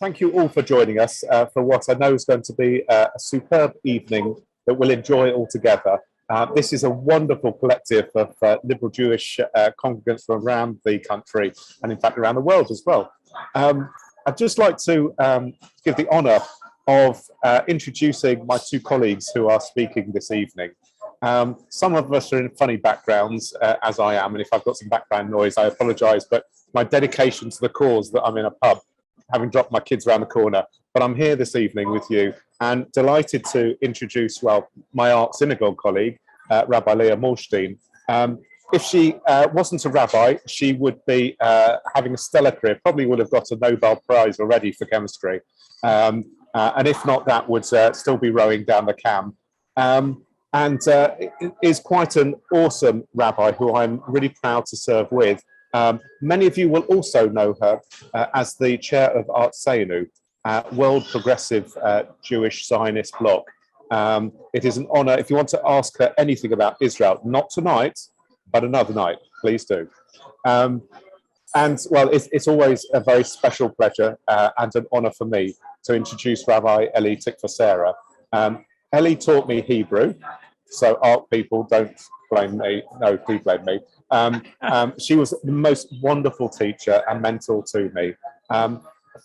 thank you all for joining us for what I know is going to be a superb evening that we'll enjoy all together. This is a wonderful collective of liberal Jewish congregants from around the country and in fact around the world as well. I'd just like to give the honour of introducing my two colleagues who are speaking this evening. Some of us are in funny backgrounds, as I am, and if I've got some background noise, I apologise, but my dedication to the cause that I'm in a pub, having dropped my kids around the corner, but I'm here this evening with you and delighted to introduce, well, my art synagogue colleague, Rabbi Leah Malshteen. If she wasn't a rabbi, she would be having a stellar career, probably would have got a Nobel Prize already for chemistry. And if not, that would still be rowing down the Cam. And is quite an awesome rabbi who I'm really proud to serve with. Many of you will also know her as the chair of Artseinu, World Progressive Jewish Zionist Bloc. It is an honor. If you want to ask her anything about Israel, not tonight, but another night, please do. And well, it's always a very special pleasure and an honor for me to introduce Rabbi Elli Tikvah. Elli taught me Hebrew, so art people, don't blame me. No, do blame me. She was the most wonderful teacher and mentor to me.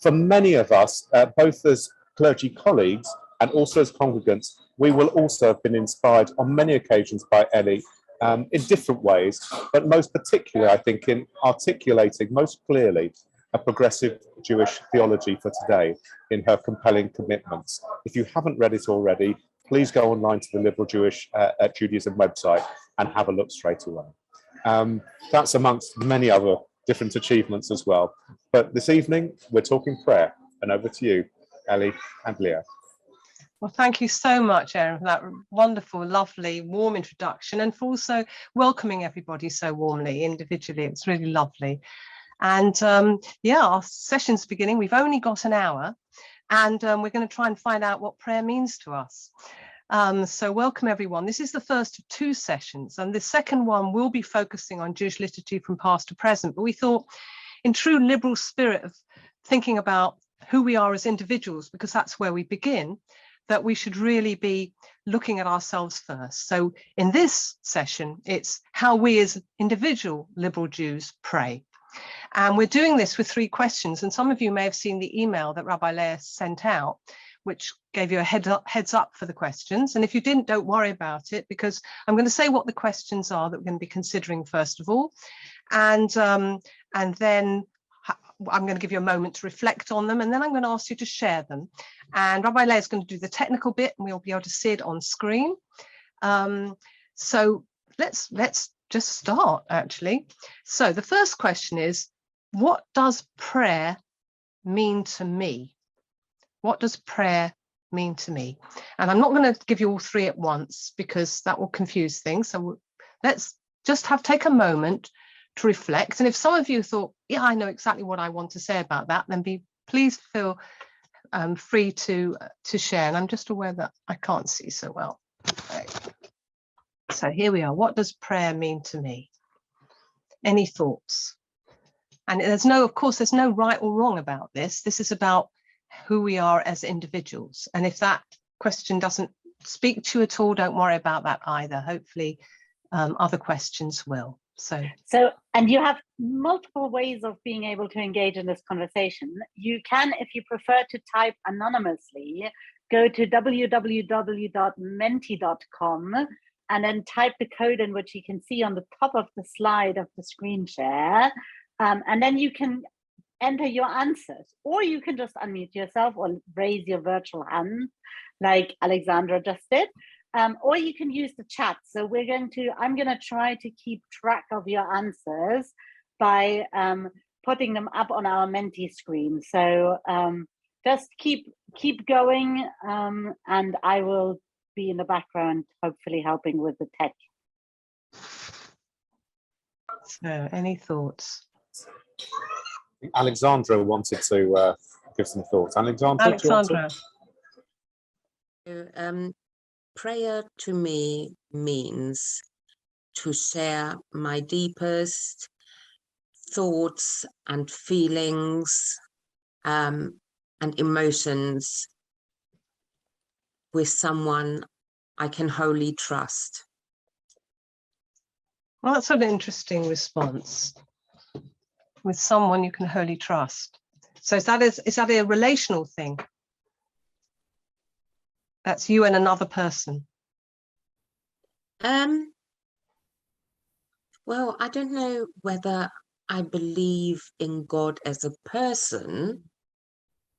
For many of us, both as clergy colleagues and also as congregants, we will also have been inspired on many occasions by Elli in different ways, but most particularly, I think, in articulating most clearly a progressive Jewish theology for today in her compelling commitments. If you haven't read it already, please go online to the Liberal Jewish Judaism website and have a look straight away. That's amongst many other different achievements as well. But this evening, we're talking prayer. And over to you, Elli and Leah. Well, thank you so much, Aaron, for that wonderful, lovely, warm introduction and for also welcoming everybody so warmly, individually. It's really lovely. And yeah, our session's beginning. We've only got an hour. And we're going to try and find out what prayer means to us. So welcome, everyone. This is the first of two sessions, and the second one will be focusing on Jewish liturgy from past to present. But we thought, in true liberal spirit of thinking about who we are as individuals, because that's where we begin, that we should really be looking at ourselves first. So in this session, it's how we as individual liberal Jews pray. And we're doing this with three questions. And some of you may have seen the email that Rabbi Leah sent out, which gave you a heads up for the questions. And if you didn't, don't worry about it, because I'm going to say what the questions are that we're going to be considering first of all. And then I'm going to give you a moment to reflect on them. And then I'm going to ask you to share them. And Rabbi Leah is going to do the technical bit, and we'll be able to see it on screen. So let's just start, actually. So the first question is, what does prayer mean to me? What does prayer mean to me? And I'm not going to give you all three at once because that will confuse things. So let's just take a moment to reflect. And if some of you thought, yeah, I know exactly what I want to say about that, then please feel free to share. And I'm just aware that I can't see so well. Right. So here we are. What does prayer mean to me? Any thoughts? And of course, there's no right or wrong about this. This is about who we are as individuals. And if that question doesn't speak to you at all, don't worry about that either. Hopefully, other questions will. So, and you have multiple ways of being able to engage in this conversation. You can, if you prefer to type anonymously, go to www.menti.com and then type the code in, which you can see on the top of the slide of the screen share. And then you can enter your answers, or you can just unmute yourself or raise your virtual hand like Alexandra just did. Or you can use the chat. So I'm going to try to keep track of your answers by putting them up on our Menti screen. So just keep going, and I will be in the background, hopefully helping with the tech. So any thoughts? Alexandra wanted to give some thoughts. Alexandra. Prayer to me means to share my deepest thoughts and feelings and emotions with someone I can wholly trust. Well, that's an interesting response. With someone you can wholly trust. So is that a relational thing? That's you and another person. Well, I don't know whether I believe in God as a person,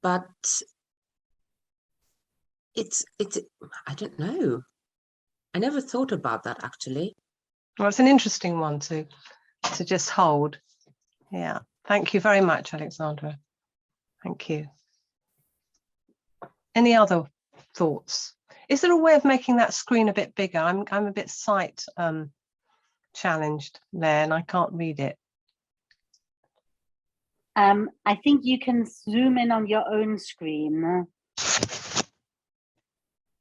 but it's I don't know. I never thought about that, actually. Well, it's an interesting one to just hold. Yeah. Thank you very much, Alexandra. Thank you. Any other thoughts? Is there a way of making that screen a bit bigger? I'm a bit sight challenged there, and I can't read it. I think you can zoom in on your own screen.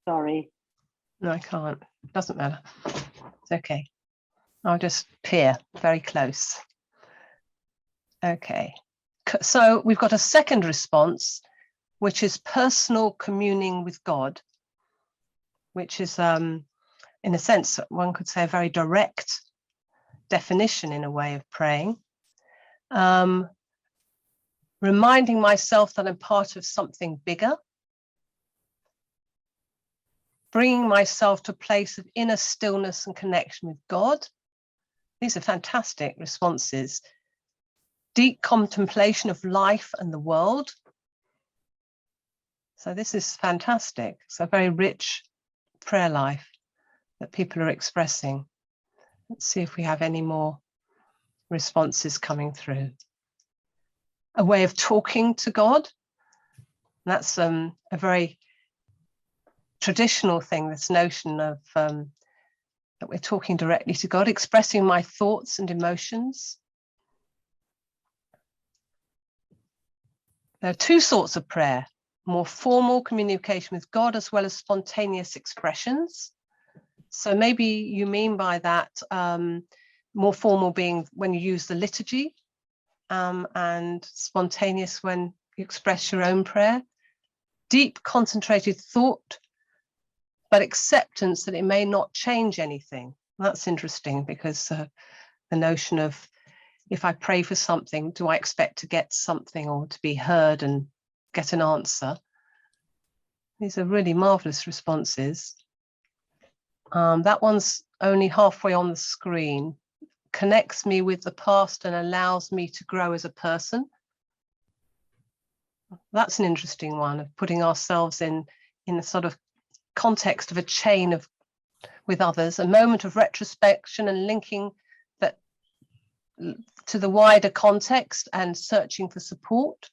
Sorry. No, I can't. Doesn't matter. It's okay. I'll just peer very close. Okay. So we've got a second response, which is personal communing with God, which is, in a sense, one could say a very direct definition in a way of praying. Reminding myself that I'm part of something bigger. Bringing myself to a place of inner stillness and connection with God. These are fantastic responses. Deep contemplation of life and the world. So this is fantastic. It's a very rich prayer life that people are expressing. Let's see if we have any more responses coming through. A way of talking to God. That's a very traditional thing, this notion of that we're talking directly to God, expressing my thoughts and emotions. There are two sorts of prayer, more formal communication with God as well as spontaneous expressions. So maybe you mean by that more formal being when you use the liturgy, and spontaneous when you express your own prayer. Deep concentrated thought, but acceptance that it may not change anything. That's interesting, because the notion of, if I pray for something, do I expect to get something or to be heard and get an answer? These are really marvelous responses. That one's only halfway on the screen. Connects me with the past and allows me to grow as a person. That's an interesting one, of putting ourselves in a sort of context of a chain of with others, a moment of retrospection and linking that to the wider context and searching for support.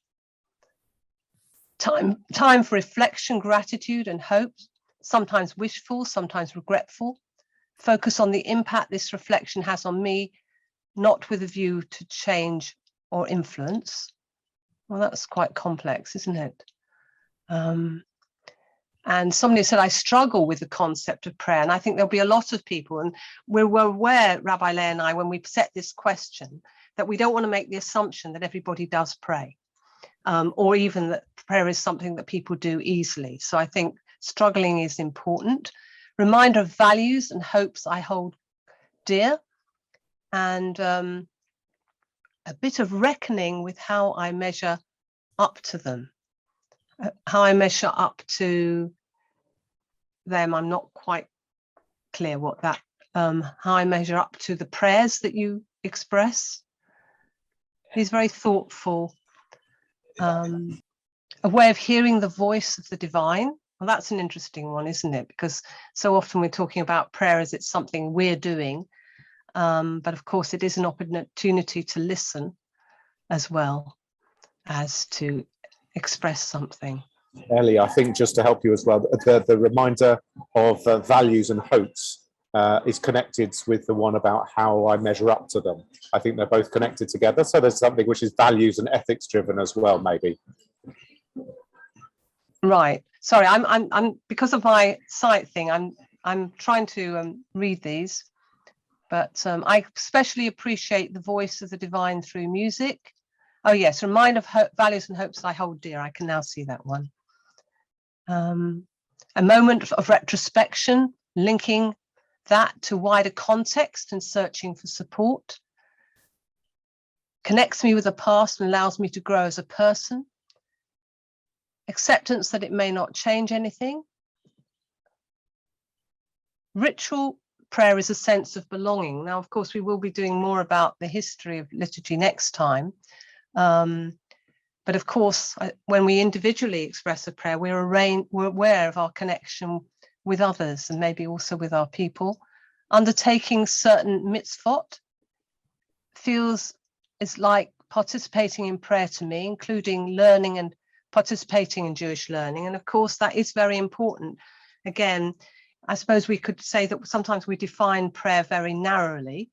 Time for reflection, gratitude and hope, sometimes wishful, sometimes regretful. Focus on the impact this reflection has on me, not with a view to change or influence. Well, that's quite complex, isn't it? And somebody said, I struggle with the concept of prayer. And I think there'll be a lot of people, and we're aware, Rabbi Leah and I, when we set this question, that we don't want to make the assumption that everybody does pray, or even that prayer is something that people do easily. So I think struggling is important. Reminder of values and hopes I hold dear, and a bit of reckoning with how I measure up to them. How I measure up to them, I'm not quite clear what that, how I measure up to the prayers that you express. He's very thoughtful. A way of hearing the voice of the divine. Well, that's an interesting one, isn't it? Because so often we're talking about prayer as it's something we're doing. But of course, it is an opportunity to listen as well as to express something. Elli, I think just to help you as well, the reminder of values and hopes is connected with the one about how I measure up to them. I think they're both connected together. So there's something which is values and ethics driven as well, maybe. Right. Sorry, I'm because of my sight thing, I'm trying to read these, but I especially appreciate the voice of the divine through music. Oh yes, remind of values and hopes that I hold dear. I can now see that one. A moment of retrospection, linking that to wider context and searching for support. Connects me with the past and allows me to grow as a person. Acceptance that it may not change anything. Ritual prayer is a sense of belonging. Now, of course, we will be doing more about the history of liturgy next time. But of course, when we individually express a prayer, we're aware of our connection with others and maybe also with our people. Undertaking certain mitzvot is like participating in prayer to me, including learning and participating in Jewish learning. And of course, that is very important. Again, I suppose we could say that sometimes we define prayer very narrowly.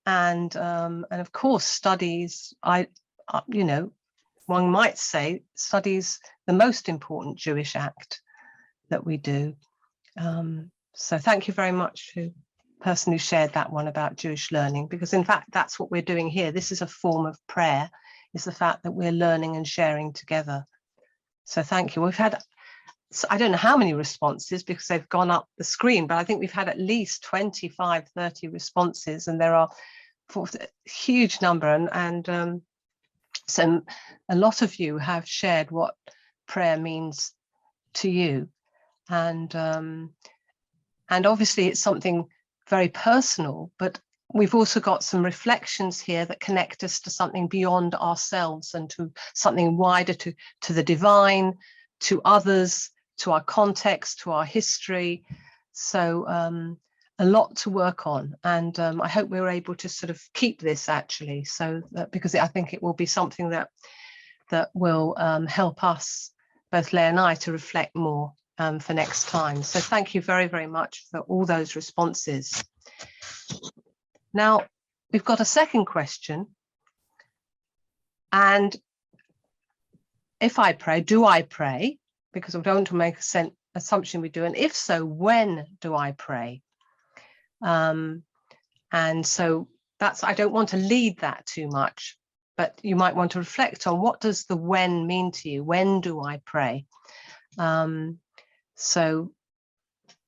And of course, studies, one might say studies the most important Jewish act that we do. So thank you very much to the person who shared that one about Jewish learning, because in fact, that's what we're doing here. This is a form of prayer, is the fact that we're learning and sharing together. So thank you. We've had, I don't know how many responses because they've gone up the screen, but I think we've had at least 25, 30 responses, and there are a huge number. And so a lot of you have shared what prayer means to you. And obviously it's something very personal, but we've also got some reflections here that connect us to something beyond ourselves and to something wider, to the divine, to others, to our context, to our history. So a lot to work on. And I hope we're able to sort of keep this actually, so that, because I think it will be something that will help us, both Leah and I, to reflect more for next time. So thank you very, very much for all those responses. Now, we've got a second question. And if I pray, do I pray? Because I don't want to make an assumption we do. And if so, when do I pray? And so I don't want to lead that too much, but you might want to reflect on, what does the when mean to you? When do I pray? So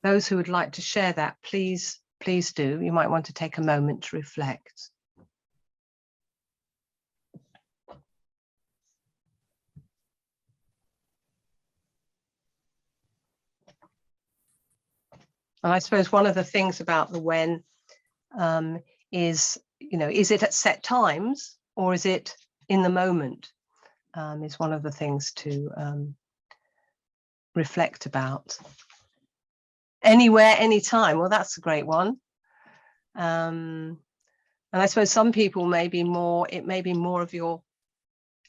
those who would like to share that, please do. You might want to take a moment to reflect. And I suppose one of the things about the when is, is it at set times or is it in the moment? Is one of the things to reflect about. Anywhere, anytime. Well, that's a great one. And I suppose some people it may be more of your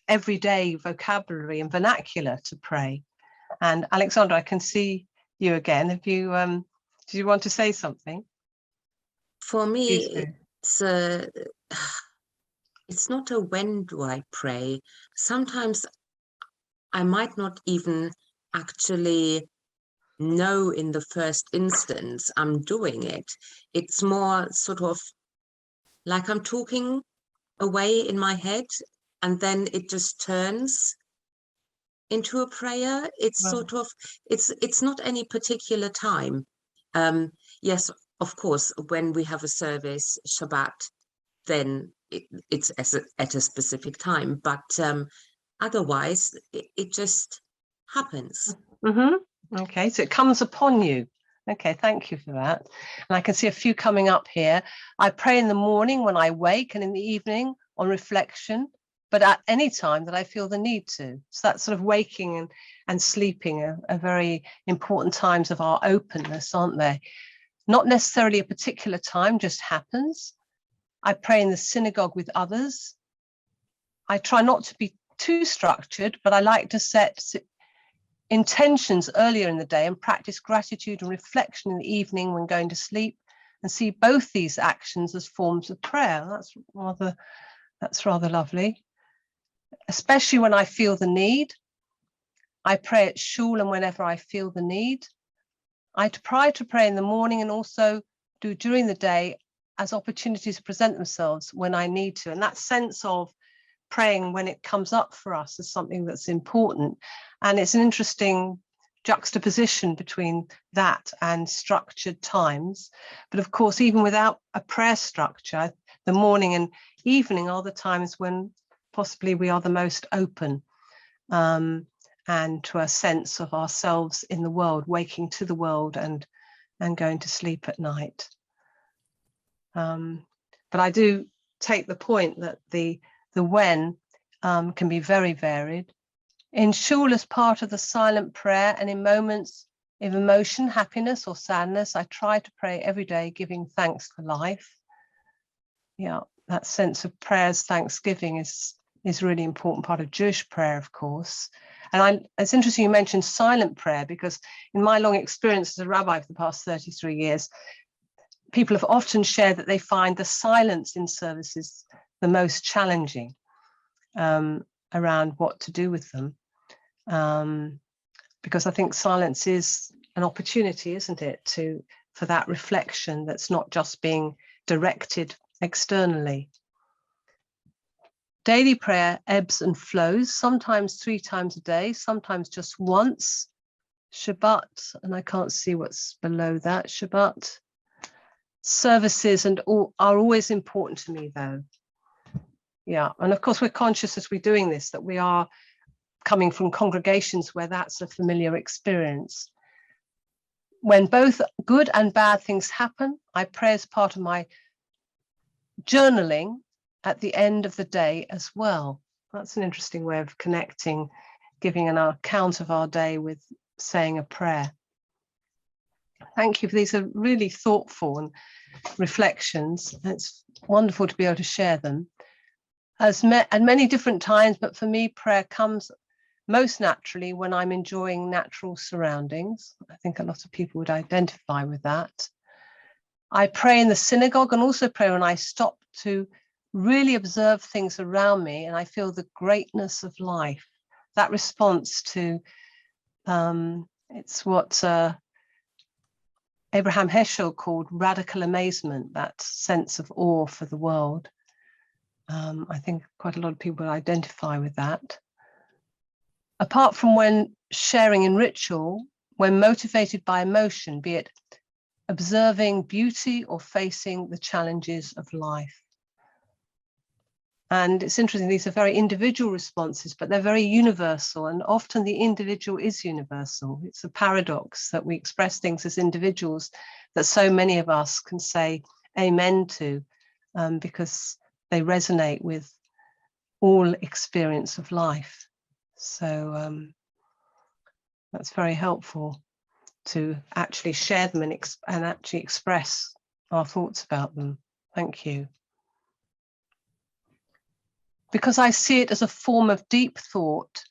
everyday vocabulary and vernacular to pray. And Alexandra, I can see you again. Have you, do you want to say something? For me, it's not a when do I pray. Sometimes I might not even actually know in the first instance I'm doing it. It's more sort of like I'm talking away in my head, and then it just turns into a prayer. It's sort of, it's not any particular time. Yes, of course, when we have a service, Shabbat, then it's at a specific time, but otherwise it just happens. Mm-hmm. Okay, so it comes upon you. Okay, thank you for that. And I can see a few coming up here. I pray in the morning when I wake and in the evening on reflection, but at any time that I feel the need to. So that's sort of waking and sleeping are very important times of our openness, aren't they? Not necessarily a particular time, just happens. I pray in the synagogue with others. I try not to be too structured, but I like to set intentions earlier in the day and practice gratitude and reflection in the evening when going to sleep, and see both these actions as forms of prayer. That's rather lovely. Especially when I feel the need. I pray at shul and whenever I feel the need. I try to pray in the morning and also do during the day as opportunities present themselves when I need to. And that sense of praying when it comes up for us as something that's important. And it's an interesting juxtaposition between that and structured times. But of course, even without a prayer structure, the morning and evening are the times when possibly we are the most open, and to a sense of ourselves in the world, waking to the world and going to sleep at night. But I do take the point that the when can be very varied. In shul, as part of the silent prayer, and in moments of emotion, happiness or sadness, I try to pray every day, giving thanks for life. Yeah, that sense of prayers, thanksgiving is a really important part of Jewish prayer, of course. And it's interesting you mentioned silent prayer, because in my long experience as a rabbi for the past 33 years, people have often shared that they find the silence in services the most challenging around what to do with them. Because I think silence is an opportunity, isn't it, for that reflection that's not just being directed externally. Daily prayer ebbs and flows, sometimes 3 times a day, sometimes just once. Shabbat, and I can't see what's below that. Shabbat services are always important to me, though. Yeah, and of course we're conscious as we're doing this that we are coming from congregations where that's a familiar experience. When both good and bad things happen, I pray as part of my journaling at the end of the day as well. That's an interesting way of connecting, giving an account of our day with saying a prayer. Thank you. These are really thoughtful reflections. It's wonderful to be able to share them. At many different times, but for me, prayer comes most naturally when I'm enjoying natural surroundings. I think a lot of people would identify with that. I pray in the synagogue and also pray when I stop to really observe things around me and I feel the greatness of life. That response to, it's what Abraham Heschel called radical amazement, that sense of awe for the world. I think quite a lot of people identify with that. Apart from when sharing in ritual, when motivated by emotion, be it observing beauty or facing the challenges of life. And it's interesting, these are very individual responses, but they're very universal, and often the individual is universal. It's a paradox that we express things as individuals that so many of us can say amen to, because they resonate with all experience of life. So that's very helpful to actually share them and actually express our thoughts about them. Thank you. Because I see it as a form of deep thought,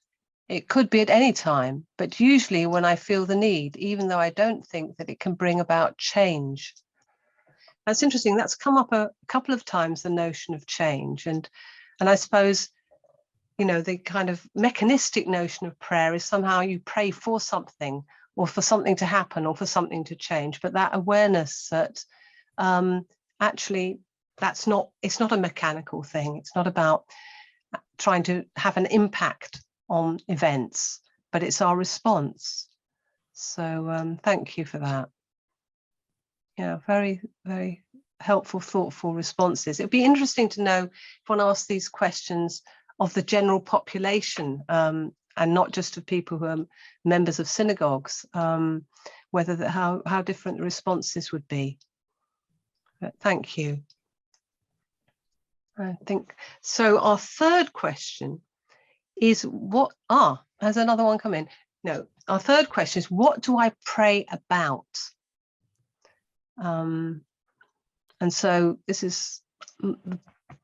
it could be at any time, but usually when I feel the need, even though I don't think that it can bring about change. That's interesting. That's come up a couple of times, the notion of change. And I suppose, you know, the kind of mechanistic notion of prayer is somehow you pray for something or for something to happen or for something to change. But that awareness that actually it's not a mechanical thing. It's not about trying to have an impact on events, but it's our response. So thank you for that. Yeah, very, very helpful, thoughtful responses. It'd be interesting to know if one asks these questions of the general population, and not just of people who are members of synagogues, whether how different the responses would be. But thank you. I think so. Our third question is has another one come in? No, our third question is, what do I pray about? And so this is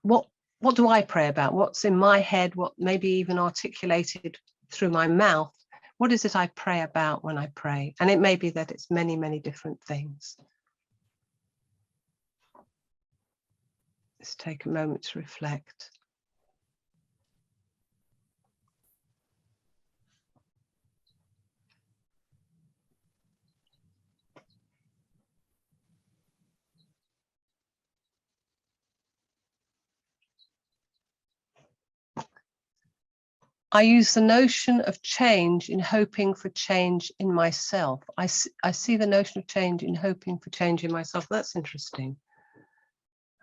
what do I pray about? What's in my head? What maybe even articulated through my mouth? What is it I pray about when I pray? And it may be that it's many, many different things. Let's take a moment to reflect. I use the notion of change in hoping for change in myself. I see the notion of change in hoping for change in myself. That's interesting.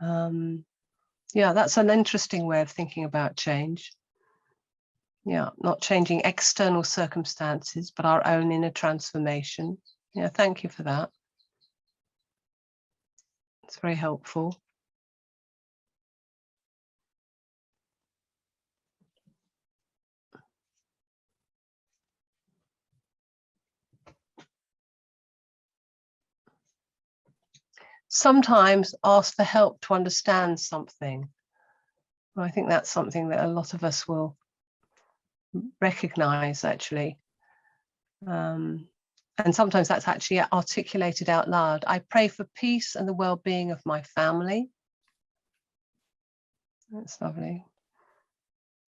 Yeah, that's an interesting way of thinking about change. Yeah, not changing external circumstances, but our own inner transformation. Yeah, thank you for that. It's very helpful. Sometimes ask for help to understand something. Well, I think that's something that a lot of us will recognize, actually. And sometimes that's actually articulated out loud. I pray for peace and the well-being of my family. That's lovely.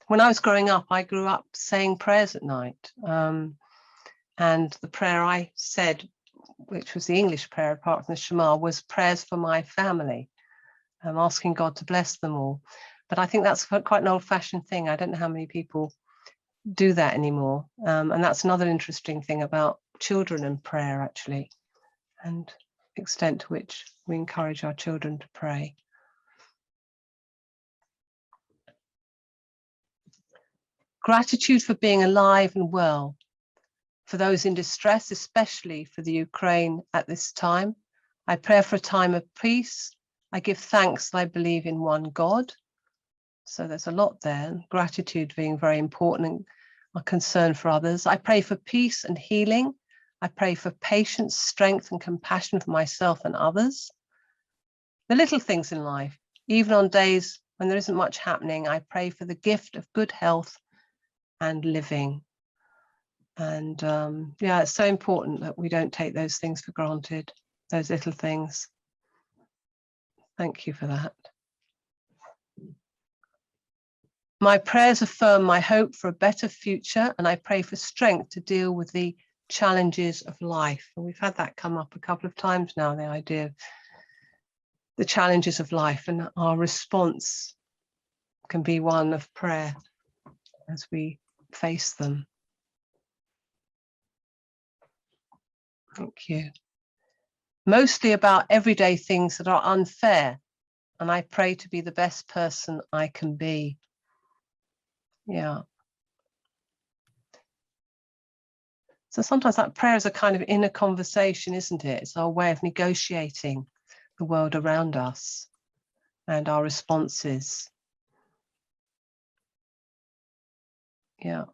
When I was growing up, I grew up saying prayers at night. And the prayer I said, which was the English prayer apart from the Shema, was prayers for my family. I'm asking God to bless them all. But I think that's quite an old-fashioned thing. I don't know how many people do that anymore. And that's another interesting thing about children and prayer, actually, and the extent to which we encourage our children to pray. Gratitude for being alive and well, for those in distress, especially for the Ukraine at this time. I pray for a time of peace. I give thanks that I believe in one God. So there's a lot there. Gratitude being very important, and a concern for others. I pray for peace and healing. I pray for patience, strength, and compassion for myself and others. The little things in life, even on days when there isn't much happening, I pray for the gift of good health and living. And yeah, it's so important that we don't take those things for granted, those little things. Thank you for that. My prayers affirm my hope for a better future, and I pray for strength to deal with the challenges of life. And we've had that come up a couple of times now, the idea of the challenges of life, and our response can be one of prayer as we face them. Thank you. Mostly about everyday things that are unfair, and I pray to be the best person I can be. Yeah. So sometimes that prayer is a kind of inner conversation, isn't it? It's our way of negotiating the world around us and our responses. Yeah.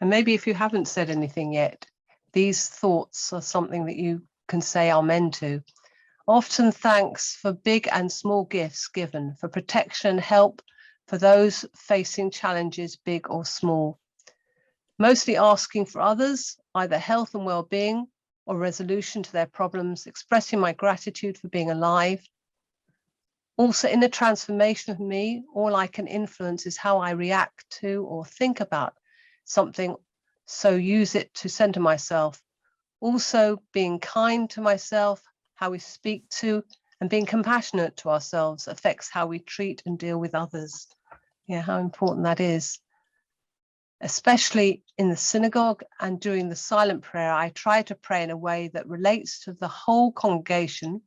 And maybe if you haven't said anything yet, these thoughts are something that you can say amen to. Often thanks for big and small gifts given, for protection, help, for those facing challenges, big or small. Mostly asking for others, either health and well-being or resolution to their problems, expressing my gratitude for being alive. Also in the transformation of me, all I can influence is how I react to or think about something, so use it to center myself. Also being kind to myself, how we speak to and being compassionate to ourselves affects how we treat and deal with others. Yeah, how important that is. Especially in the synagogue and during the silent prayer, I try to pray in a way that relates to the whole congregation,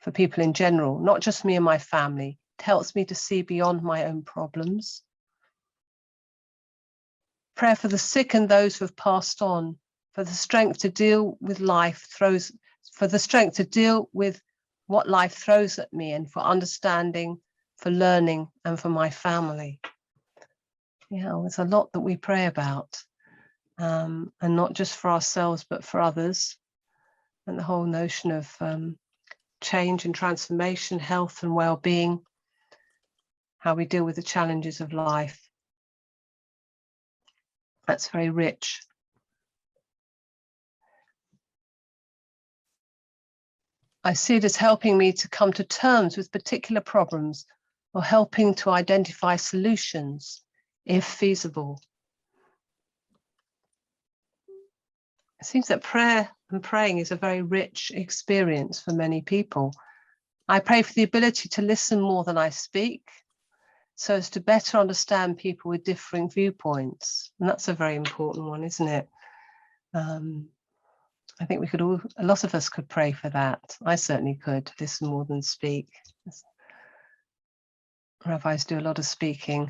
for people in general, not just me and my family. It helps me to see beyond my own problems. Prayer for the sick and those who have passed on, for the strength to deal with life throws, for the strength to deal with what life throws at me, and for understanding, for learning, and for my family. Yeah, there's a lot that we pray about, and not just for ourselves, but for others. And the whole notion of change and transformation, health and well-being, how we deal with the challenges of life. That's very rich. I see it as helping me to come to terms with particular problems, or helping to identify solutions, if feasible. It seems that prayer and praying is a very rich experience for many people. I pray for the ability to listen more than I speak, so as to better understand people with differing viewpoints. And that's a very important one, isn't it? I think we could all, a lot of us could pray for that. I certainly could, listen more than speak. Rabbis do a lot of speaking.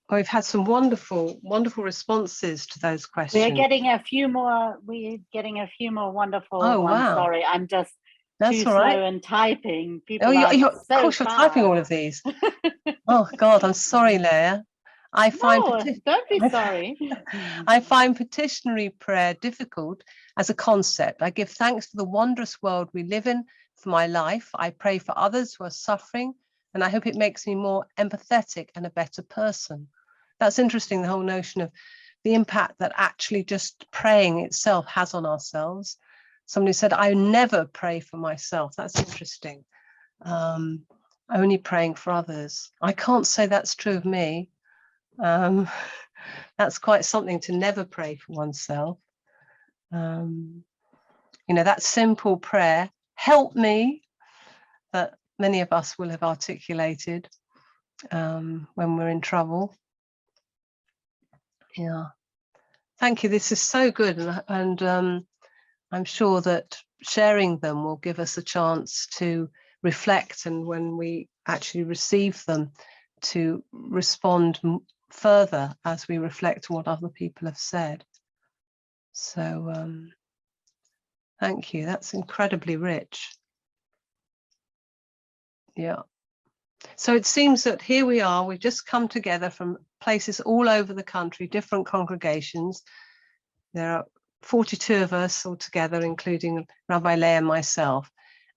We've had some wonderful, wonderful responses to those questions. We're getting a few more. We're getting a few more wonderful ones. Wow. Sorry, I'm just That's too all right. slow in typing. People Oh, are of so course, you're typing all of these. Oh God, I'm sorry, Leah. I find don't be sorry. I find petitionary prayer difficult as a concept. I give thanks for the wondrous world we live in, for my life. I pray for others who are suffering, and I hope it makes me more empathetic and a better person. That's interesting, the whole notion of the impact that actually just praying itself has on ourselves. Somebody said, I never pray for myself. That's interesting. Only praying for others. I can't say that's true of me. That's quite something to never pray for oneself. You know, that simple prayer, help me, that many of us will have articulated when we're in trouble. Yeah, thank you. This is so good, and I'm sure that sharing them will give us a chance to reflect, and when we actually receive them, to respond further as we reflect on what other people have said. So thank you. That's incredibly rich. Yeah. So it seems that here we are, we've just come together from places all over the country, different congregations. There are 42 of us all together, including Rabbi Leah and myself.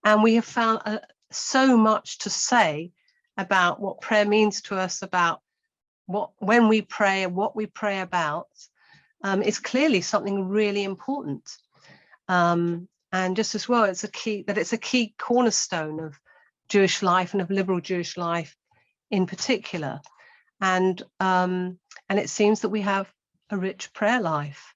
And we have found so much to say about what prayer means to us, about when we pray and what we pray about. It's clearly something really important. And just as well, it's a key cornerstone of Jewish life and of liberal Jewish life in particular. And it seems that we have a rich prayer life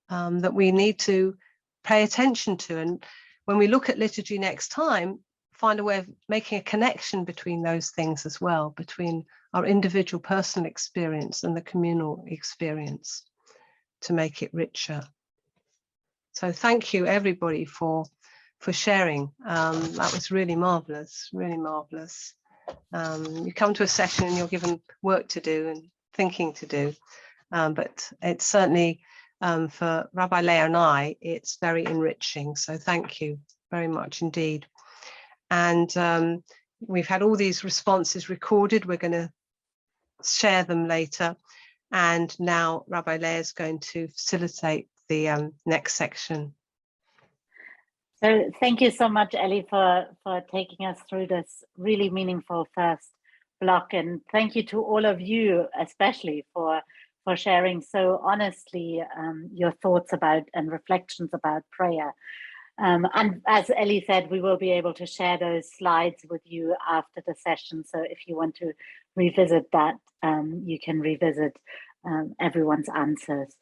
that we need to pay attention to. And when we look at liturgy next time, find a way of making a connection between those things as well, between our individual personal experience and the communal experience, to make it richer. So thank you everybody for sharing. That was really marvelous, really marvelous. You come to a session and you're given work to do and thinking to do, but it's certainly for Rabbi Leah and I, it's very enriching. So thank you very much indeed. And we've had all these responses recorded. We're going to share them later. And now Rabbi Leah is going to facilitate the next section. So thank you so much, Elli, for taking us through this really meaningful first block. And thank you to all of you, especially for sharing so honestly your thoughts about and reflections about prayer. And as Elli said, we will be able to share those slides with you after the session. So if you want to revisit that, you can revisit everyone's answers.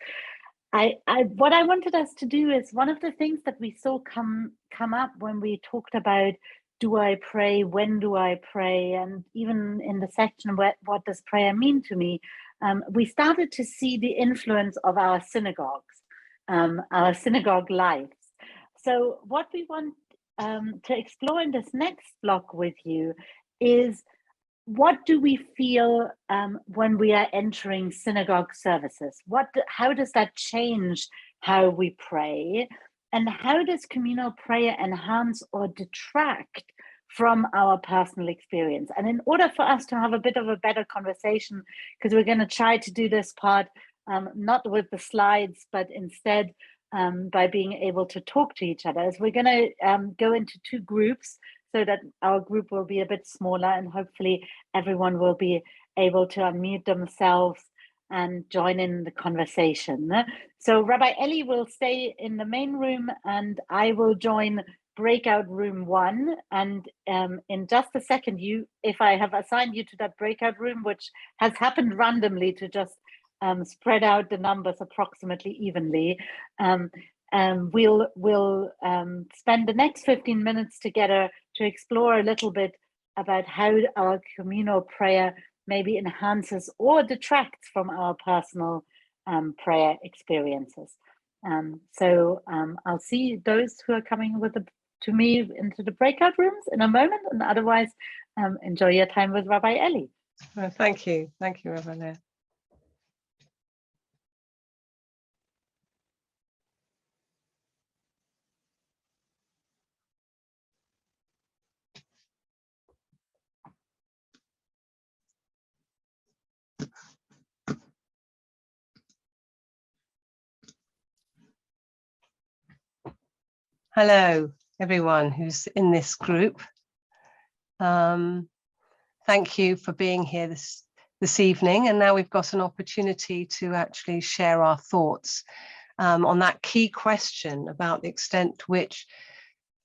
What I wanted us to do is, one of the things that we saw come up when we talked about, do I pray, when do I pray, and even in the section, what does prayer mean to me, we started to see the influence of our synagogues, our synagogue lives. So what we want to explore in this next block with you is, what do we feel when we are entering synagogue services? How does that change how we pray? And how does communal prayer enhance or detract from our personal experience? And in order for us to have a bit of a better conversation, because we're going to try to do this part not with the slides, but instead by being able to talk to each other, as we're going to go into two groups, so that our group will be a bit smaller, and hopefully everyone will be able to unmute themselves and join in the conversation. So Rabbi Elli will stay in the main room, and I will join breakout room 1. And in just a second, if I have assigned you to that breakout room, which has happened randomly to just spread out the numbers approximately evenly, we'll spend the next 15 minutes together to explore a little bit about how our communal prayer maybe enhances or detracts from our personal prayer experiences. So I'll see those who are coming to me into the breakout rooms in a moment, and otherwise enjoy your time with Rabbi Elli. Well, thank you, Rabbi Leah. Hello, everyone who's in this group. Thank you for being here this evening. And now we've got an opportunity to actually share our thoughts on that key question about the extent to which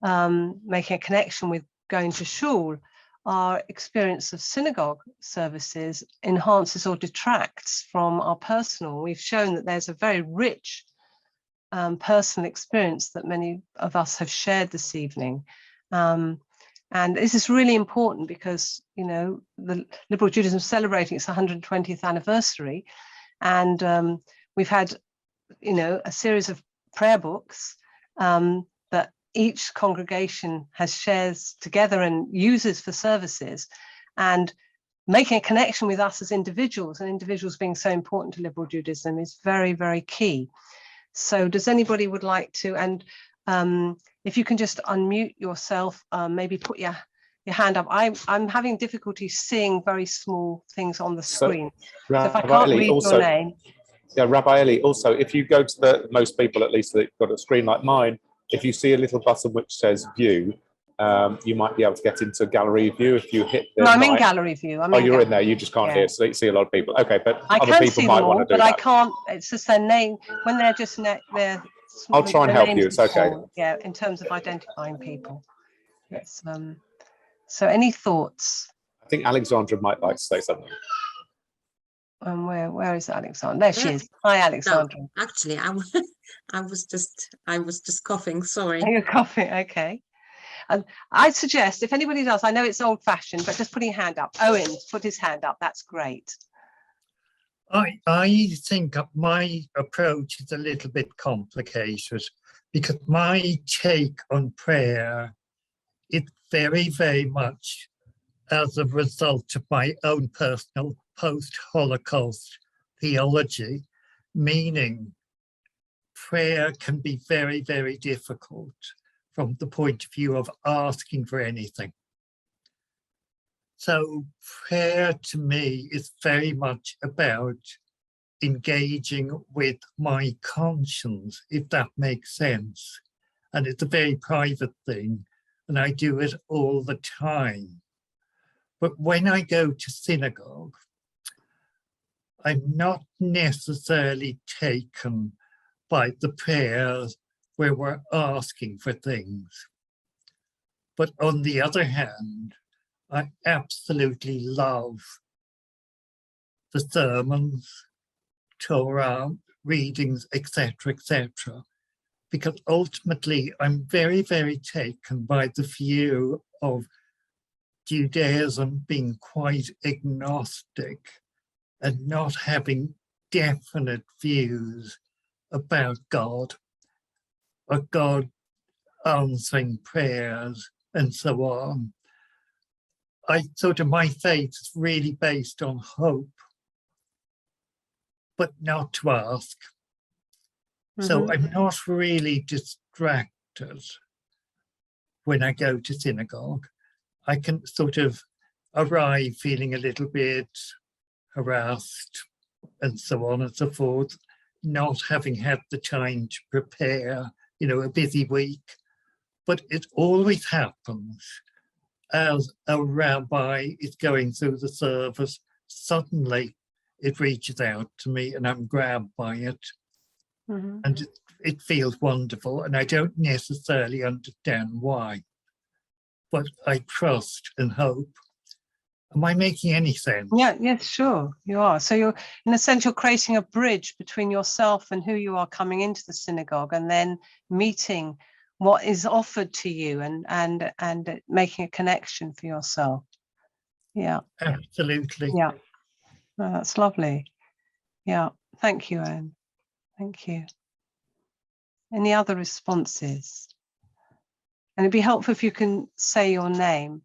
making a connection with going to shul, our experience of synagogue services enhances or detracts from our personal. We've shown that there's a very rich personal experience that many of us have shared this evening. And this is really important because, you know, the Liberal Judaism is celebrating its 120th anniversary. And we've had, you know, a series of prayer books that each congregation shares together and uses for services. And making a connection with us as individuals, and individuals being so important to Liberal Judaism, is very, very key. So does anybody would like to, and if you can just unmute yourself, maybe put your hand up. I'm having difficulty seeing very small things on the screen. So if I can't read your name. Yeah, Rabbi Elli, also, if you go to most people, at least, that have got a screen like mine, if you see a little button which says view, you might be able to get into gallery view if you hit the. No, I'm in gallery view. You're in there. You just can't hear, so you see a lot of people. Okay, but I other can people see might them all, want to do but that. I can't. It's just their name when they're just they're. I'll try and help you. It's okay. Yeah, in terms of identifying people. Yes. So, any thoughts? I think Alexandra might like to say something. Where is Alexandra? There she is. Hi, Alexandra. No, actually, I was just coughing. Sorry. You're coughing. Okay. And I'd suggest if anybody does, I know it's old-fashioned, but just putting your hand up. Owen, put his hand up. That's great. I think my approach is a little bit complicated because my take on prayer is very, very much as a result of my own personal post-Holocaust theology, meaning prayer can be very, very difficult from the point of view of asking for anything. So prayer to me is very much about engaging with my conscience, if that makes sense. And it's a very private thing, and I do it all the time. But when I go to synagogue, I'm not necessarily taken by the prayers where we're asking for things. But on the other hand, I absolutely love the sermons, Torah, readings, etc., because ultimately I'm very, very taken by the view of Judaism being quite agnostic and not having definite views about God or God answering prayers and so on. My faith is really based on hope, but not to ask. So I'm not really distracted when I go to synagogue. I can sort of arrive feeling a little bit harassed and so on and so forth, not having had the time to prepare, a busy week. But it always happens as a rabbi is going through the service, suddenly it reaches out to me and I'm grabbed by it. And it feels wonderful, and I don't necessarily understand why, but I trust and hope Am I making any sense? Yeah, yes, sure, you are. So you're, in a sense, you're creating a bridge between yourself and who you are coming into the synagogue, and then meeting what is offered to you, and making a connection for yourself. Yeah. Absolutely. Yeah. Oh, that's lovely. Yeah. Thank you, Anne. Thank you. Any other responses? And it'd be helpful if you can say your name.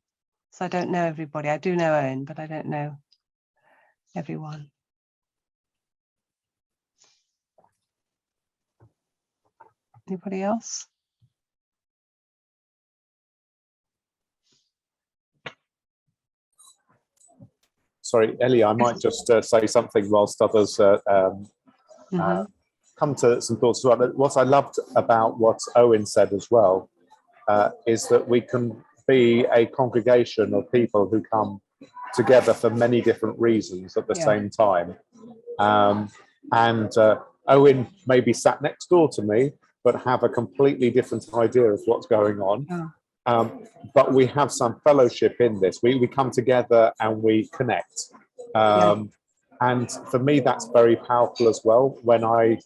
So I don't know everybody. I do know Owen, but I don't know everyone. Anybody else? Sorry, Ellie, I might just say something whilst others come to some thoughts as well. What I loved about what Owen said as well is that we can be a congregation of people who come together for many different reasons at the same time. Owen may be sat next door to me, but have a completely different idea of what's going on. But we have some fellowship in this. We come together and we connect. And for me, that's very powerful as well. When I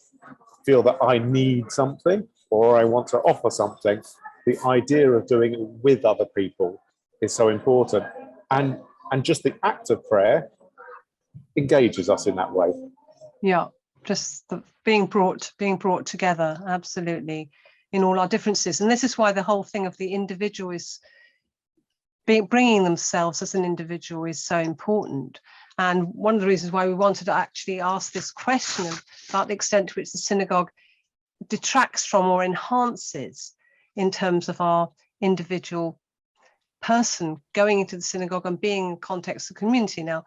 feel that I need something or I want to offer something, the idea of doing it with other people is so important. And just the act of prayer engages us in that way. Yeah, just being brought together, absolutely, in all our differences. And this is why the whole thing of the individual is bringing themselves as an individual is so important. And one of the reasons why we wanted to actually ask this question about the extent to which the synagogue detracts from or enhances in terms of our individual person going into the synagogue and being in context of community. Now,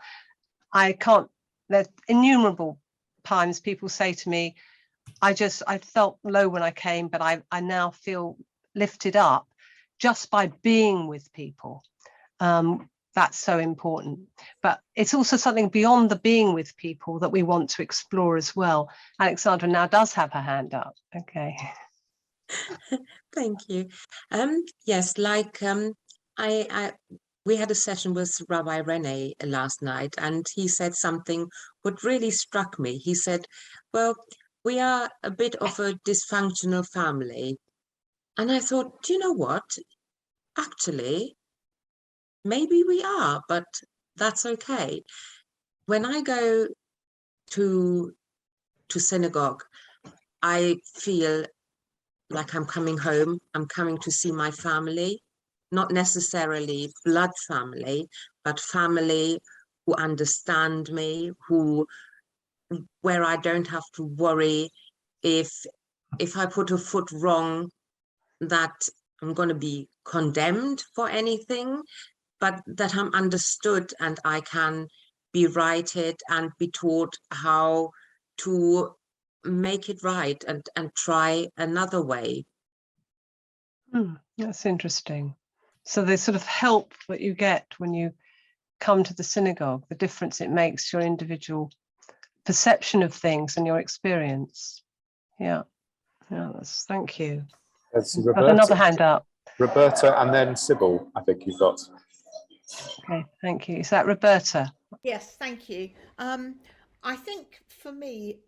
there's innumerable times people say to me, I felt low when I came, but I now feel lifted up just by being with people. That's so important. But it's also something beyond the being with people that we want to explore as well. Alexandra now does have her hand up. Okay. Thank you. Yes, like we had a session with Rabbi Rene last night, and he said something what really struck me. He said, well, we are a bit of a dysfunctional family. And I thought, do you know what? Actually, maybe we are, but that's okay. When I go to synagogue, I feel like I'm coming home. I'm coming to see my family, not necessarily blood family, but family who understand me, where I don't have to worry if I put a foot wrong, that I'm going to be condemned for anything, but that I'm understood and I can be righted and be taught how to make it right and try another way. That's interesting. So the sort of help that you get when you come to the synagogue, the difference it makes your individual perception of things and your experience. Yeah, thank you. There's another hand up. Roberta and then Sybil, I think you've got. Okay, thank you. Is that Roberta? Yes, thank you. I think for me,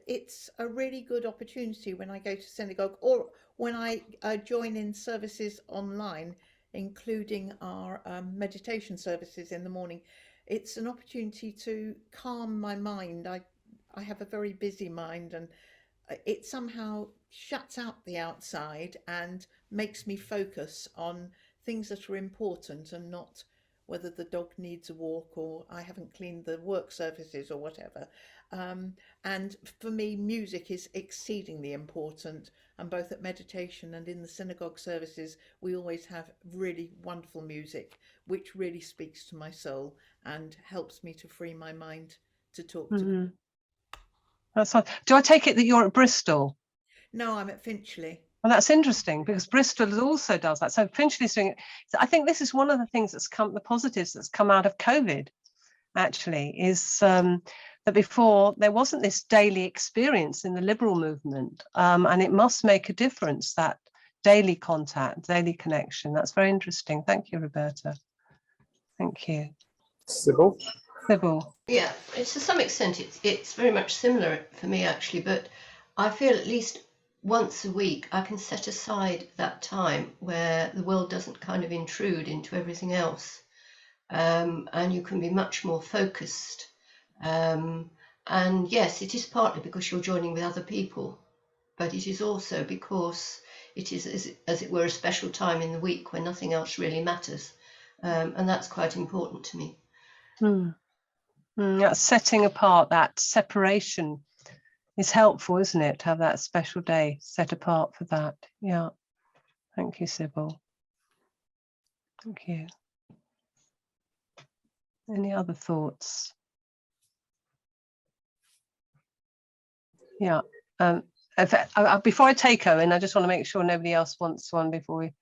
it's a really good opportunity when I go to synagogue or when I join in services online, including our meditation services in the morning. It's an opportunity to calm my mind. I have a very busy mind, and it somehow shuts out the outside and makes me focus on things that are important and not whether the dog needs a walk or I haven't cleaned the work surfaces or whatever. And for me, music is exceedingly important. And both at meditation and in the synagogue services, we always have really wonderful music, which really speaks to my soul and helps me to free my mind to talk to. That's fine. Do I take it that you're at Bristol? No, I'm at Finchley. Well, that's interesting because Bristol also does that. So Finchley's doing it. So I think this is one of the things the positives that's come out of COVID, actually, is that before there wasn't this daily experience in the liberal movement. And it must make a difference, that daily contact, daily connection. That's very interesting. Thank you, Roberta. Thank you. Sybil? Sybil. Yeah, to some extent it's very much similar for me actually, but I feel at least once a week I can set aside that time where the world doesn't kind of intrude into everything else, and you can be much more focused. And yes, it is partly because you're joining with other people, but it is also because it is, as it were, a special time in the week when nothing else really matters, and that's quite important to me. That setting apart, that separation is helpful, isn't it? To have that special day set apart for that. Yeah. Thank you, Sybil. Thank you. Any other thoughts? Yeah. Before I take Owen, I just want to make sure nobody else wants one before we.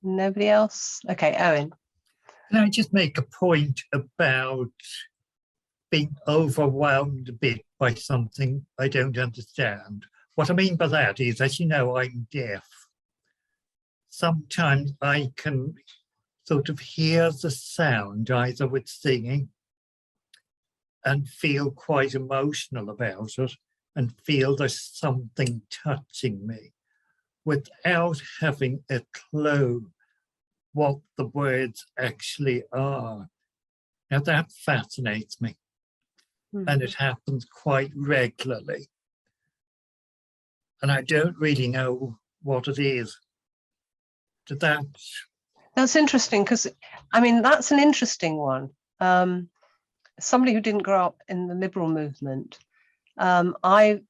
Nobody else? Okay, Owen. Can I just make a point about being overwhelmed a bit by something I don't understand? What I mean by that is, as you know, I'm deaf. Sometimes I can sort of hear the sound either with singing and feel quite emotional about it and feel there's something touching me without having a clue what the words actually are. Now that fascinates me, and it happens quite regularly. And I don't really know what it is. That's interesting, because I mean, that's an interesting one. Somebody who didn't grow up in the liberal movement, I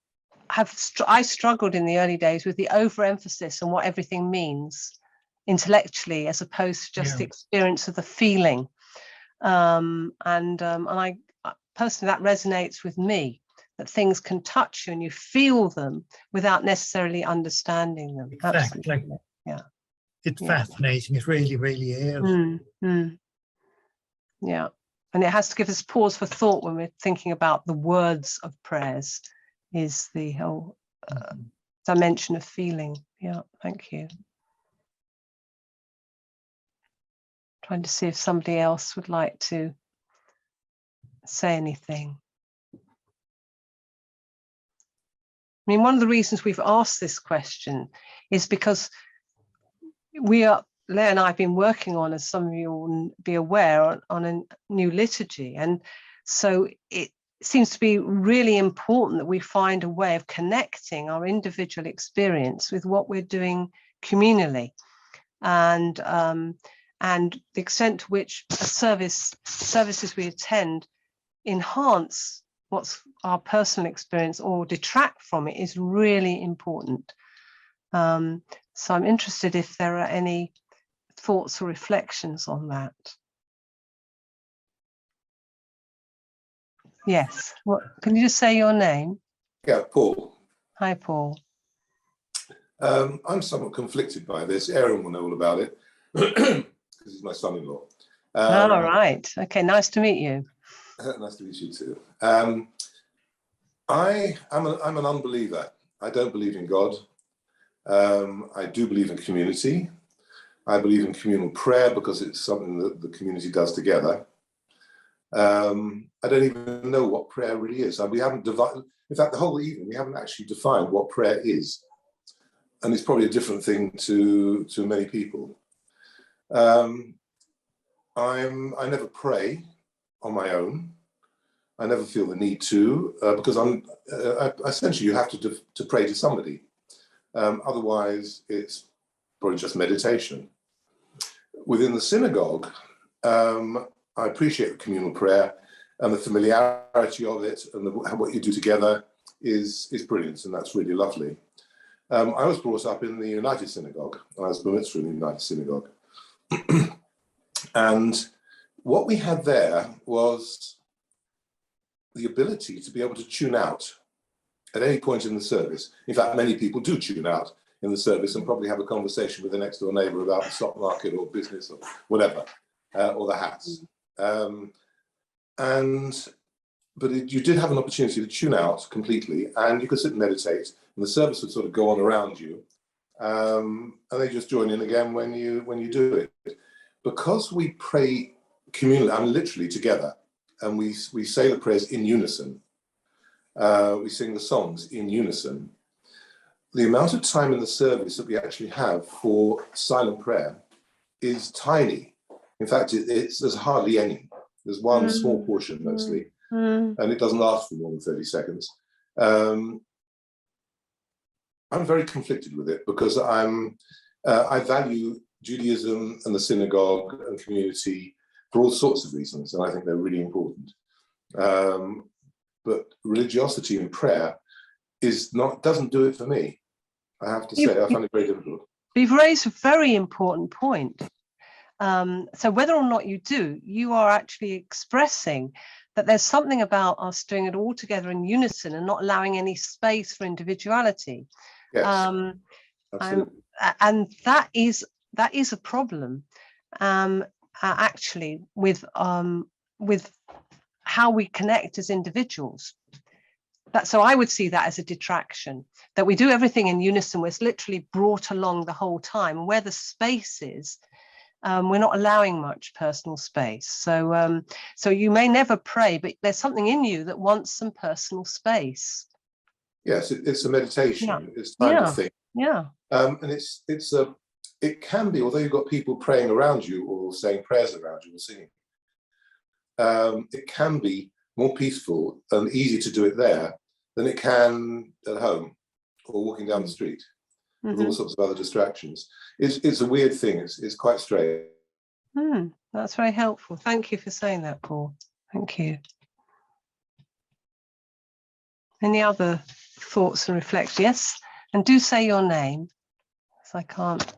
struggled in the early days with the overemphasis on what everything means intellectually, as opposed to just the experience of the feeling. And I personally, that resonates with me, that things can touch you and you feel them without necessarily understanding them. Exactly. Absolutely. Yeah. It's fascinating. It really, really is. Yeah. And it has to give us pause for thought when we're thinking about the words of prayers, is the whole dimension of feeling. Yeah, thank you. Trying to see if somebody else would like to say anything. I mean, one of the reasons we've asked this question is because Leah and I have been working on, as some of you will be aware, on a new liturgy. And so it seems to be really important that we find a way of connecting our individual experience with what we're doing communally. And the extent to which services we attend enhance what's our personal experience or detract from it is really important. So I'm interested if there are any thoughts or reflections on that. Yes. Can you just say your name? Yeah, Paul. Hi, Paul. I'm somewhat conflicted by this. Aaron will know all about it because he's my son-in-law. All right. Okay. Nice to meet you. Nice to meet you too. I'm an unbeliever. I don't believe in God. I do believe in community. I believe in communal prayer because it's something that the community does together. I don't even know what prayer really is. We haven't divided. In fact, the whole evening we haven't actually defined what prayer is, and it's probably a different thing to many people. I never pray on my own. I never feel the need to because essentially you have to pray to somebody. Otherwise, it's probably just meditation. Within the synagogue, I appreciate the communal prayer, and the familiarity of it, and what you do together is brilliant, and that's really lovely. I was brought up in the United Synagogue. I was bar mitzvah in the United Synagogue, and what we had there was the ability to be able to tune out at any point in the service. In fact, many people do tune out in the service and probably have a conversation with the next door neighbour about the stock market or business or whatever, or the hats. But you did have an opportunity to tune out completely, and you could sit and meditate, and the service would sort of go on around you, and they just join in again when you do it. Because we pray communally, and literally together, and we say the prayers in unison. We sing the songs in unison. The amount of time in the service that we actually have for silent prayer is tiny. In fact, there's hardly any. There's one small portion mostly, and it doesn't last for more than 30 seconds. I'm very conflicted with it because I value Judaism and the synagogue and community for all sorts of reasons, and I think they're really important. But religiosity and prayer doesn't do it for me. I have to say, I find it very difficult. You've raised a very important point. So whether or not you do, you are actually expressing that there's something about us doing it all together in unison and not allowing any space for individuality. Yes, absolutely. And that is a problem, actually, with how we connect as individuals. So I would see that as a detraction, that we do everything in unison, where it's literally brought along the whole time, and where the space is, we're not allowing much personal space. So so you may never pray, but there's something in you that wants some personal space. Yes, it's a meditation. Yeah. It's time to think. Yeah. And it can be, although you've got people praying around you or saying prayers around you or singing, it can be more peaceful and easy to do it there than it can at home or walking down the street with all sorts of other distractions. It's a weird thing. It's quite strange. That's very helpful. Thank you for saying that, Paul. Thank you. Any other thoughts and reflections? Yes, and do say your name, because I can't.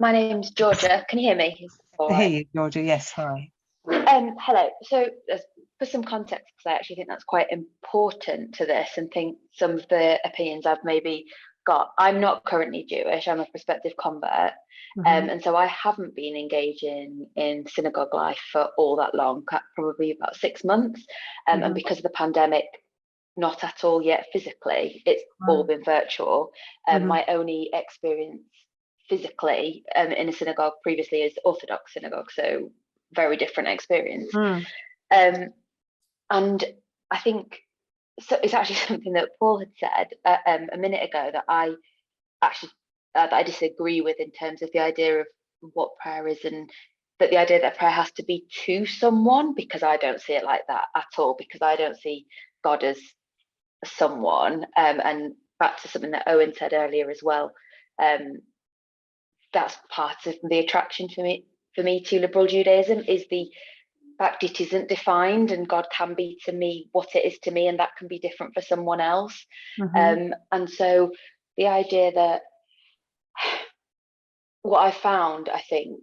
My name's Georgia. Can you hear me? I hear you, Georgia. Yes, hi. Hello. So for some context, because I actually think that's quite important to this, and think some of the opinions I've maybe got. I'm not currently Jewish. I'm a prospective convert, and so I haven't been engaging in synagogue life for all that long, probably about 6 months, and because of the pandemic, not at all yet physically. It's all been virtual. My only experience physically in a synagogue previously is Orthodox synagogue, so very different experience. And I think so it's actually something that Paul had said a minute ago that I actually that I disagree with, in terms of the idea of what prayer is, and that the idea that prayer has to be to someone, because I don't see it like that at all, because I don't see God as someone. And back to something that Owen said earlier as well, that's part of the attraction for me to liberal Judaism, is the fact it isn't defined, and God can be to me what it is to me, and that can be different for someone else. And so the idea that what I found, I think,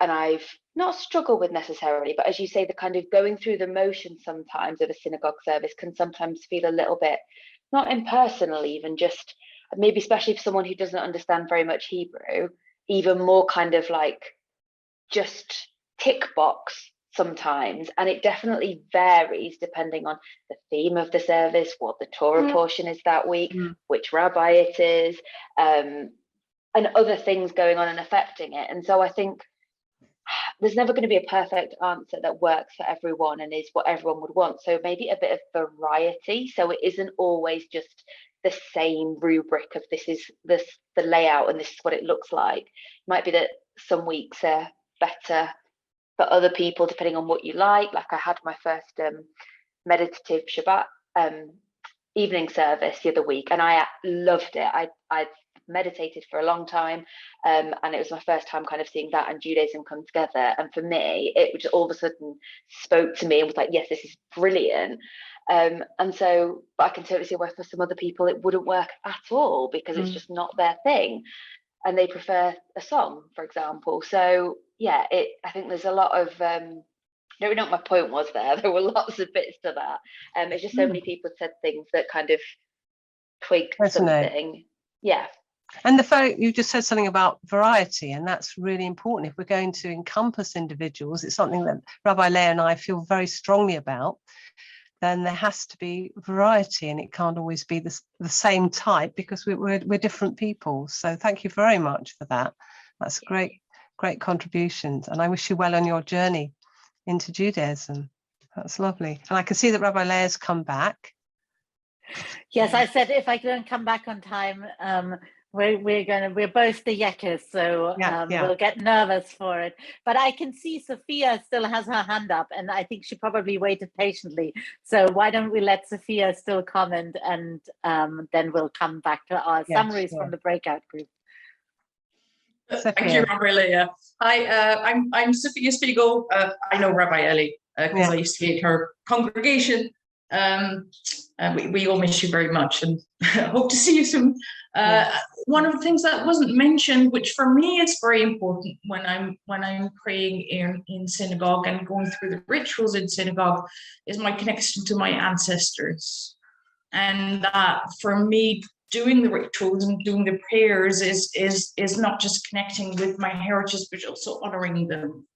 and I've not struggled with necessarily, but as you say, the kind of going through the motions sometimes of a synagogue service can sometimes feel a little bit, not impersonal even, just maybe especially for someone who doesn't understand very much Hebrew, even more kind of like just tick box sometimes. And it definitely varies depending on the theme of the service, what the Torah portion is that week, which rabbi it is, and other things going on and affecting it. And so I think there's never going to be a perfect answer that works for everyone and is what everyone would want. So maybe a bit of variety, so it isn't always just the same rubric of this is the layout and this is what it looks like. It might be that some weeks are better for other people depending on what you like. I had my first meditative Shabbat evening service the other week, and I loved it. I meditated for a long time, and it was my first time kind of seeing that and Judaism come together, and for me it just all of a sudden spoke to me and was like, yes, this is brilliant. And so, but I can totally see why for some other people it wouldn't work at all, because it's just not their thing and they prefer a song, for example. So yeah, I think there's a lot of I don't know what my point was there were lots of bits to that. It's just so many people said things that kind of twigged something. Yeah. And the fact you just said something about variety, and that's really important. If we're going to encompass individuals, it's something that Rabbi Leah and I feel very strongly about, then there has to be variety, and it can't always be the same type, because we're different people. So thank you very much for that. That's great contributions, and I wish you well on your journey into Judaism. That's lovely. And I can see that Rabbi Leah's come back. Yes, I said if I don't come back on time, we're both the yekkers, so we'll get nervous for it. But I can see Sophia still has her hand up, and I think she probably waited patiently. So why don't we let Sophia still comment, and then we'll come back to our summaries from the breakout group. Thank you, Rabbi Leah. Hi, I'm Sophia Spiegel. I know Rabbi Elli because I used to be at her congregation. We all miss you very much, and hope to see you soon. One of the things that wasn't mentioned, which for me is very important when I'm praying in synagogue and going through the rituals in synagogue, is my connection to my ancestors. And that for me, doing the rituals and doing the prayers is not just connecting with my heritage, but also honoring them.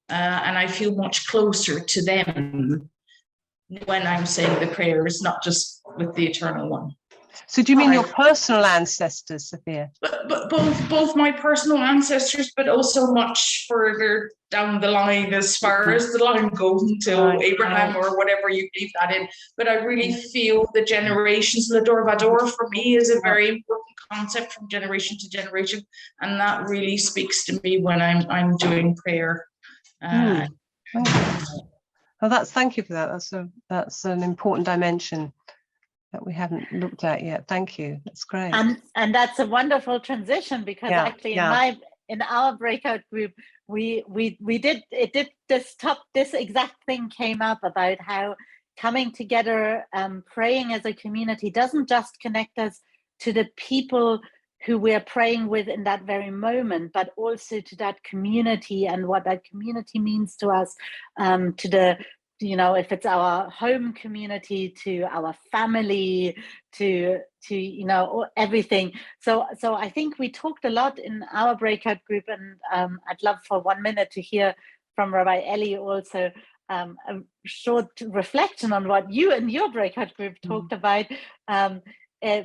And I feel much closer to them when I'm saying the prayers, not just with the eternal one. So do you mean your personal ancestors, Sophia? But both my personal ancestors, but also much further down the line, as far as the line goes until Abraham or whatever you believe that in. But I really feel the generations, Lador Vador, for me is a very important concept from generation to generation, and that really speaks to me when I'm doing prayer. Well, thank you for that. That's an important dimension that we haven't looked at yet. Thank you. That's great. And that's a wonderful transition, because actually in our breakout group we did this exact thing came up about how coming together, praying as a community doesn't just connect us to the people who we're praying with in that very moment, but also to that community and what that community means to us, to the, if it's our home community, to our family, to everything. So I think we talked a lot in our breakout group, and I'd love for 1 minute to hear from Rabbi Elli also a short reflection on what you and your breakout group talked about.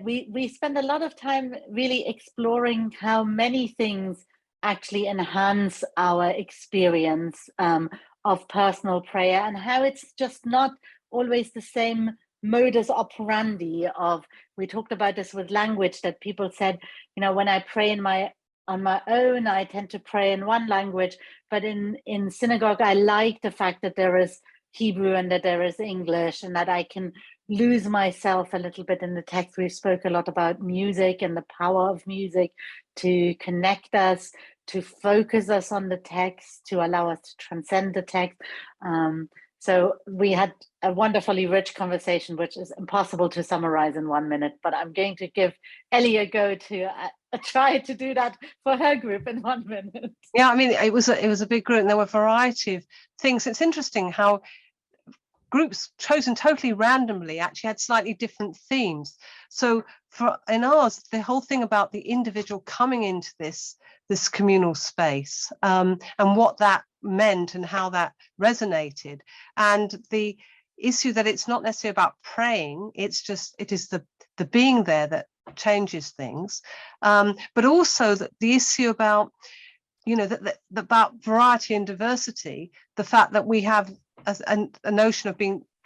We spend a lot of time really exploring how many things actually enhance our experience of personal prayer, and how it's just not always the same modus operandi of, we talked about this with language, that people said, when I pray on my own, I tend to pray in one language, but in synagogue, I like the fact that there is Hebrew and that there is English, and that I can lose myself a little bit in the text. We spoke a lot about music and the power of music to connect us, to focus us on the text, to allow us to transcend the text. So we had a wonderfully rich conversation, which is impossible to summarize in 1 minute, but I'm going to give Elli a go to try to do that for her group in 1 minute. Yeah, I mean, it was a big group, and there were a variety of things. It's interesting how groups chosen totally randomly actually had slightly different themes. So in ours, the whole thing about the individual coming into this communal space, and what that meant and how that resonated, and the issue that it's not necessarily about praying, it is the being there that changes things, but also the issue about about variety and diversity, the fact that we have a notion of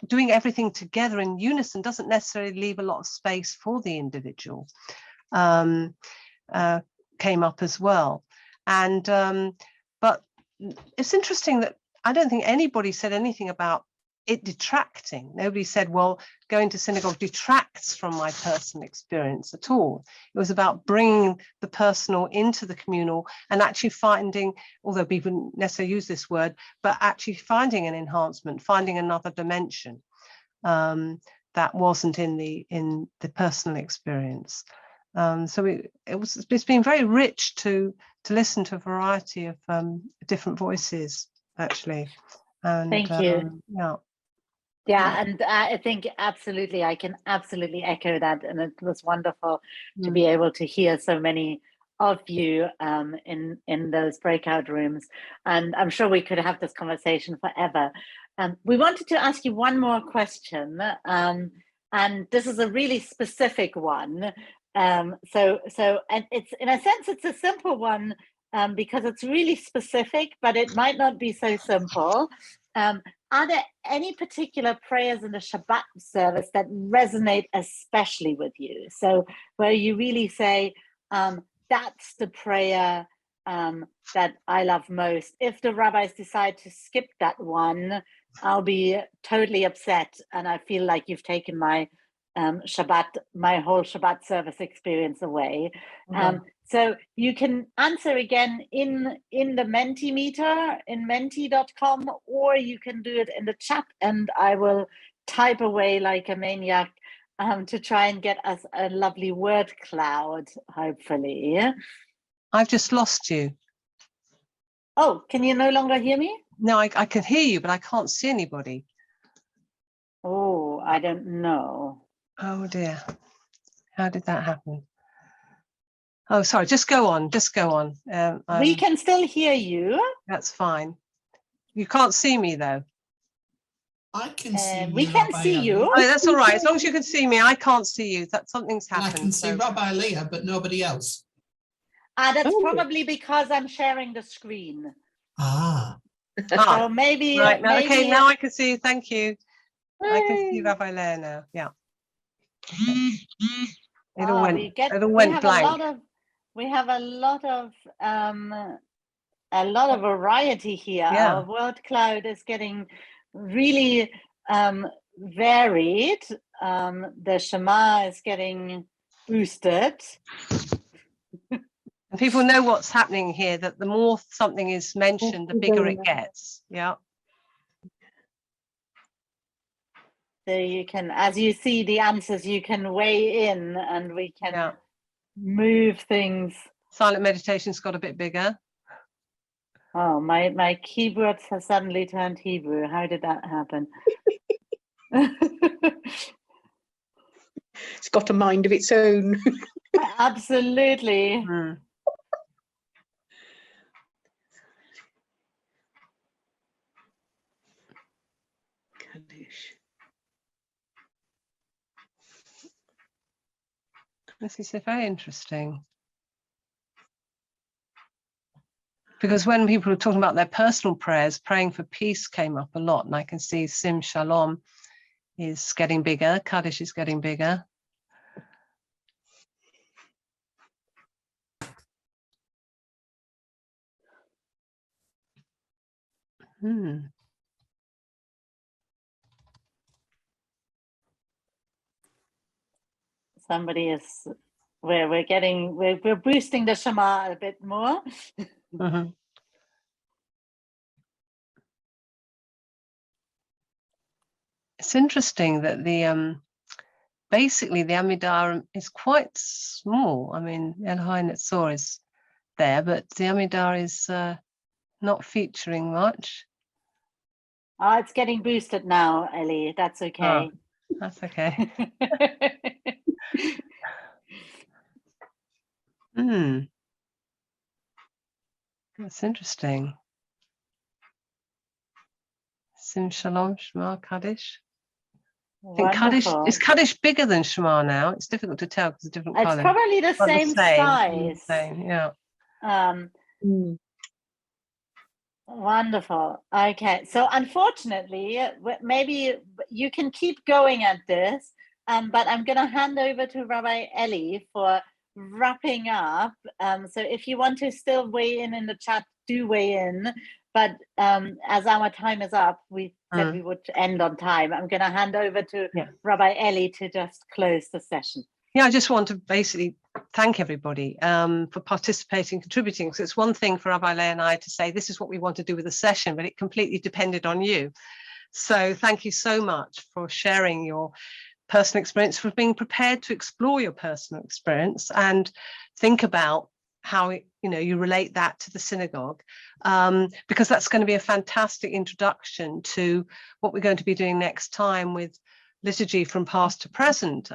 doing everything together in unison doesn't necessarily leave a lot of space for the individual, came up as well. And but it's interesting that I don't think anybody said anything about it detracting. Nobody said, well, going to synagogue detracts from my personal experience at all. It was about bringing the personal into the communal and actually finding, although people wouldn't necessarily use this word, but actually finding an enhancement, finding another dimension that wasn't in the personal experience. So it's been very rich to listen to a variety of different voices, actually. And, thank you. Yeah, and I think absolutely, I can absolutely echo that, and it was wonderful to be able to hear so many of you in those breakout rooms, and I'm sure we could have this conversation forever. We wanted to ask you one more question, and this is a really specific one. And it's, in a sense, it's a simple one because it's really specific, but it might not be so simple. Are there any particular prayers in the Shabbat service that resonate especially with you? So where you really say, that's the prayer that I love most. If the rabbis decide to skip that one, I'll be totally upset, and I feel like you've taken my my whole Shabbat service experience away. So you can answer again in the Mentimeter, in menti.com, or you can do it in the chat, and I will type away like a maniac to try and get us a lovely word cloud, hopefully. I've just lost you. Oh, can you no longer hear me? No, I can hear you, but I can't see anybody. Oh, I don't know. Oh dear. How did that happen? Oh, sorry, just go on, just go on. We can still hear you. That's fine. You can't see me though. I can see we you, can Rabbi see Elli. you. Oh, that's all right. As long as you can see me, I can't see you. That something's And happened. I can see so- Rabbi Leah, but nobody else. That's Oh. probably because I'm sharing the screen. Ah, So maybe, Right, now, maybe okay, now I can see you. Thank you. I can see Rabbi Leah now. Yeah. Okay. It all went. It all went blank. We have a lot of variety here. Yeah. Our word cloud is getting really varied. The Shema is getting boosted. And people know what's happening here, that the more something is mentioned, the bigger it gets. Yeah. So you can, as you see the answers, you can weigh in and we can move things. Silent meditation's got a bit bigger. Oh, my keyboards have suddenly turned Hebrew. How did that happen? It's got a mind of its own. Absolutely. This is very interesting. Because when people are talking about their personal prayers, praying for peace came up a lot. And I can see Sim Shalom is getting bigger. Kaddish is getting bigger. Somebody is, we're boosting the Shema a bit more. It's interesting that the basically the Amidah is quite small. I mean, Elli Netzor is there, but the Amidah is not featuring much. Oh, it's getting boosted now, Ellie. That's okay. Oh, that's okay. That's interesting. Sim Shalom, Shema, Kaddish. I think Kaddish, is Kaddish bigger than Shema now? It's difficult to tell because it's different It's colors. probably the same size. Same, yeah. Wonderful. Okay, so unfortunately, maybe you can keep going at this, but I'm going to hand over to Rabbi Elli for wrapping up. So if you want to still weigh in the chat, do weigh in. But as our time is up, we said we would end on time. I'm going to hand over to Rabbi Elli to just close the session. Yeah, I just want to basically thank everybody for participating, contributing. So it's one thing for Rabbi Leah and I to say, this is what we want to do with the session, but it completely depended on you. So thank you so much for sharing your personal experience, for being prepared to explore your personal experience and think about how you relate that to the synagogue, because that's going to be a fantastic introduction to what we're going to be doing next time with liturgy from past to present.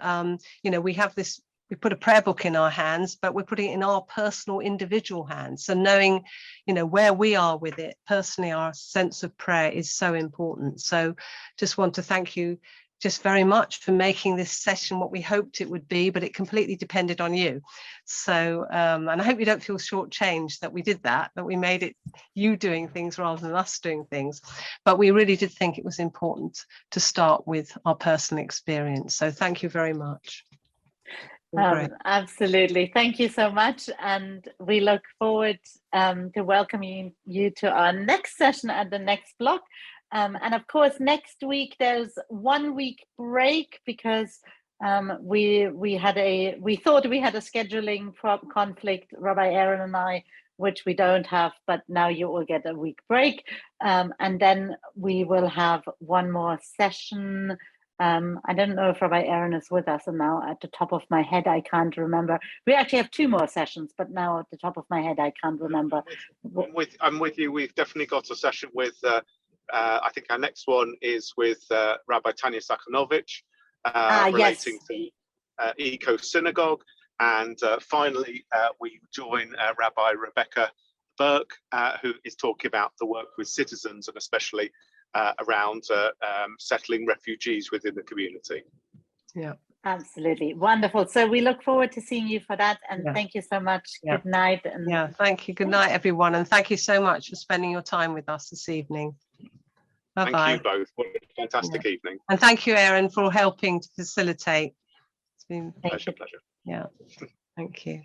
We have this, we put a prayer book in our hands, but we're putting it in our personal individual hands. So knowing, where we are with it personally, our sense of prayer is so important. So just want to thank you just very much for making this session what we hoped it would be, but it completely depended on you. So, and I hope you don't feel shortchanged that we did that we made it you doing things rather than us doing things. But we really did think it was important to start with our personal experience. So thank you very much. Absolutely. Thank you so much. And we look forward to welcoming you to our next session at the next block. And of course, next week there's 1 week break because we thought we had a scheduling conflict, Rabbi Aaron and I, which we don't have, but now you all get a week break. And then we will have one more session. I don't know if Rabbi Aaron is with us, and now at the top of my head, I can't remember. We actually have 2 more sessions, but now at the top of my head, I can't remember. I'm with you. We've definitely got a session with, I think our next one is with Rabbi Tanya Sakhanovich, relating to Eco Synagogue. And finally, we join Rabbi Rebecca Burke, who is talking about the work with citizens and especially around settling refugees within the community. Yeah, absolutely. Wonderful. So we look forward to seeing you for that. And thank you so much. Good night. And thank you. Good night, everyone. And thank you so much for spending your time with us this evening. Bye-bye. Thank you both. What a fantastic evening. And thank you, Aaron, for helping to facilitate. It's been pleasure. Yeah, thank you.